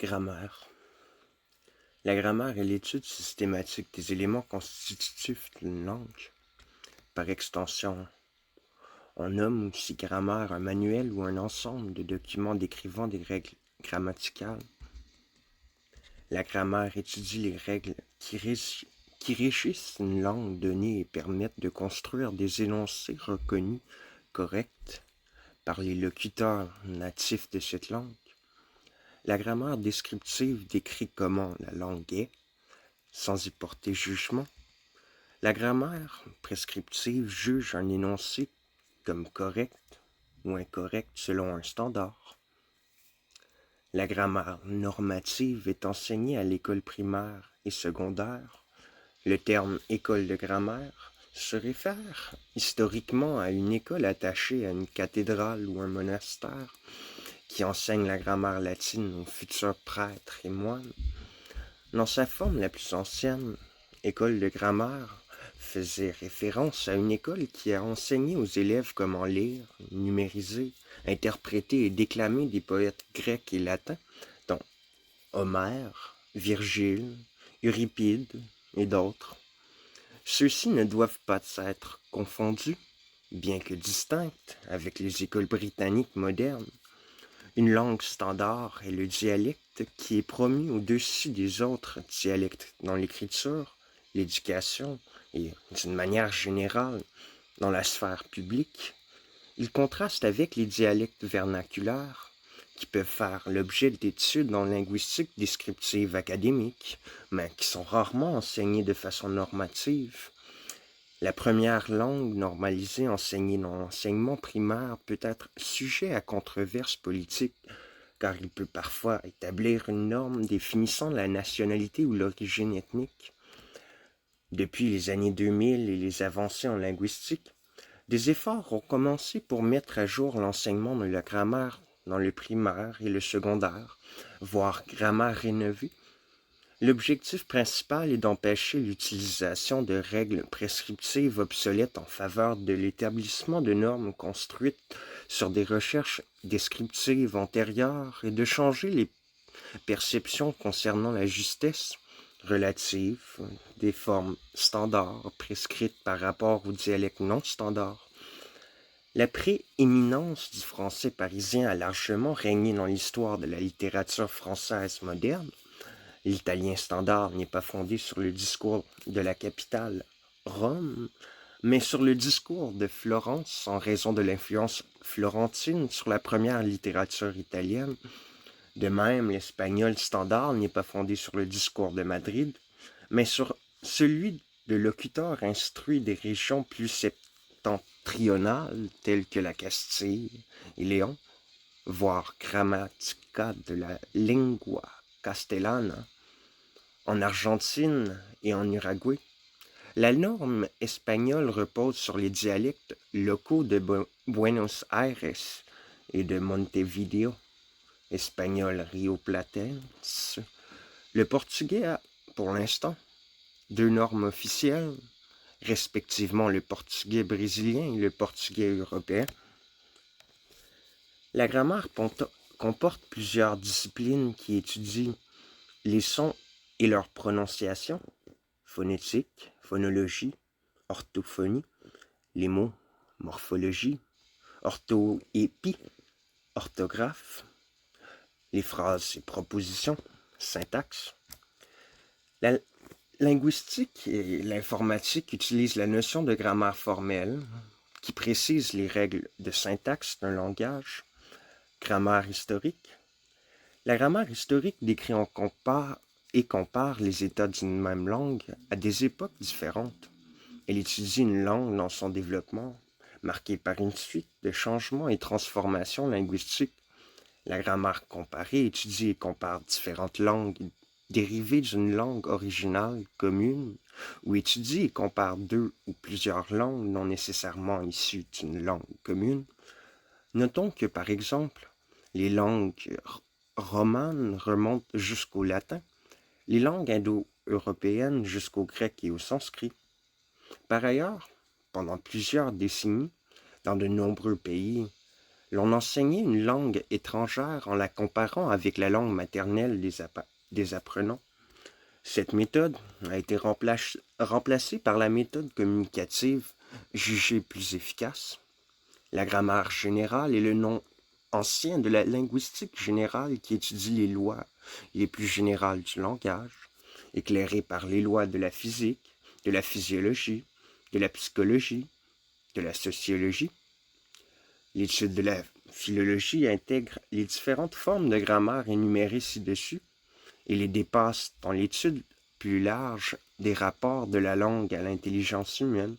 Grammaire. La grammaire est l'étude systématique des éléments constitutifs d'une langue. Par extension, on nomme aussi grammaire un manuel ou un ensemble de documents décrivant des règles grammaticales. La grammaire étudie les règles qui régissent une langue donnée et permettent de construire des énoncés reconnus corrects par les locuteurs natifs de cette langue. La grammaire descriptive décrit comment la langue est, sans y porter jugement. La grammaire prescriptive juge un énoncé comme correct ou incorrect selon un standard. La grammaire normative est enseignée à l'école primaire et secondaire. Le terme école de grammaire se réfère historiquement à une école attachée à une cathédrale ou un monastère qui enseigne la grammaire latine aux futurs prêtres et moines. Dans sa forme la plus ancienne, école de grammaire faisait référence à une école qui a enseigné aux élèves comment lire, numériser, interpréter et déclamer des poètes grecs et latins, dont Homère, Virgile, Euripide et d'autres. Ceux-ci ne doivent pas être confondus, bien que distincts, avec les écoles britanniques modernes. Une langue standard est le dialecte qui est promu au-dessus des autres dialectes dans l'écriture, l'éducation et, d'une manière générale, dans la sphère publique. Il contraste avec les dialectes vernaculaires qui peuvent faire l'objet d'études en linguistique descriptive académique, mais qui sont rarement enseignés de façon normative. La première langue normalisée enseignée dans l'enseignement primaire peut être sujet à controverse politique, car il peut parfois établir une norme définissant la nationalité ou l'origine ethnique. Depuis les années 2000 et les avancées en linguistique, des efforts ont commencé pour mettre à jour l'enseignement de la grammaire dans le primaire et le secondaire, voire grammaire rénovée. L'objectif principal est d'empêcher l'utilisation de règles prescriptives obsolètes en faveur de l'établissement de normes construites sur des recherches descriptives antérieures et de changer les perceptions concernant la justesse relative des formes standards prescrites par rapport aux dialectes non standards. La prééminence du français parisien a largement régné dans l'histoire de la littérature française moderne. L'italien standard n'est pas fondé sur le discours de la capitale, Rome, mais sur le discours de Florence en raison de l'influence florentine sur la première littérature italienne. De même, l'espagnol standard n'est pas fondé sur le discours de Madrid, mais sur celui de locuteurs instruits des régions plus septentrionales telles que la Castille et Léon, voire Grammatica de la Lingua Castellana. En Argentine et en Uruguay, la norme espagnole repose sur les dialectes locaux de Buenos Aires et de Montevideo, espagnol rioplatense. Le portugais a, pour l'instant, deux normes officielles, respectivement le portugais brésilien et le portugais européen. La grammaire comporte plusieurs disciplines qui étudient les sons et leur prononciation, phonétique, phonologie, orthophonie, les mots, morphologie, orthoépie, orthographe, les phrases et propositions, syntaxe. La linguistique et l'informatique utilisent la notion de grammaire formelle qui précise les règles de syntaxe d'un langage. Grammaire historique. La grammaire historique décrit et compare les états d'une même langue à des époques différentes. Elle étudie une langue dans son développement, marqué par une suite de changements et transformations linguistiques. La grammaire comparée étudie et compare différentes langues dérivées d'une langue originale commune, ou étudie et compare deux ou plusieurs langues non nécessairement issues d'une langue commune. Notons que, par exemple, les langues romanes remontent jusqu'au latin, les langues indo-européennes jusqu'au grec et au sanskrit. Par ailleurs, pendant plusieurs décennies, dans de nombreux pays, L'on enseignait une langue étrangère en la comparant avec la langue maternelle des apprenants. Cette méthode a été remplacée par la méthode communicative jugée plus efficace. La grammaire générale est le nom ancien de la linguistique générale qui étudie les lois les plus générales du langage, éclairées par les lois de la physique, de la physiologie, de la psychologie, de la sociologie. L'étude de la philologie intègre les différentes formes de grammaire énumérées ci-dessus et les dépasse dans l'étude plus large des rapports de la langue à l'intelligence humaine.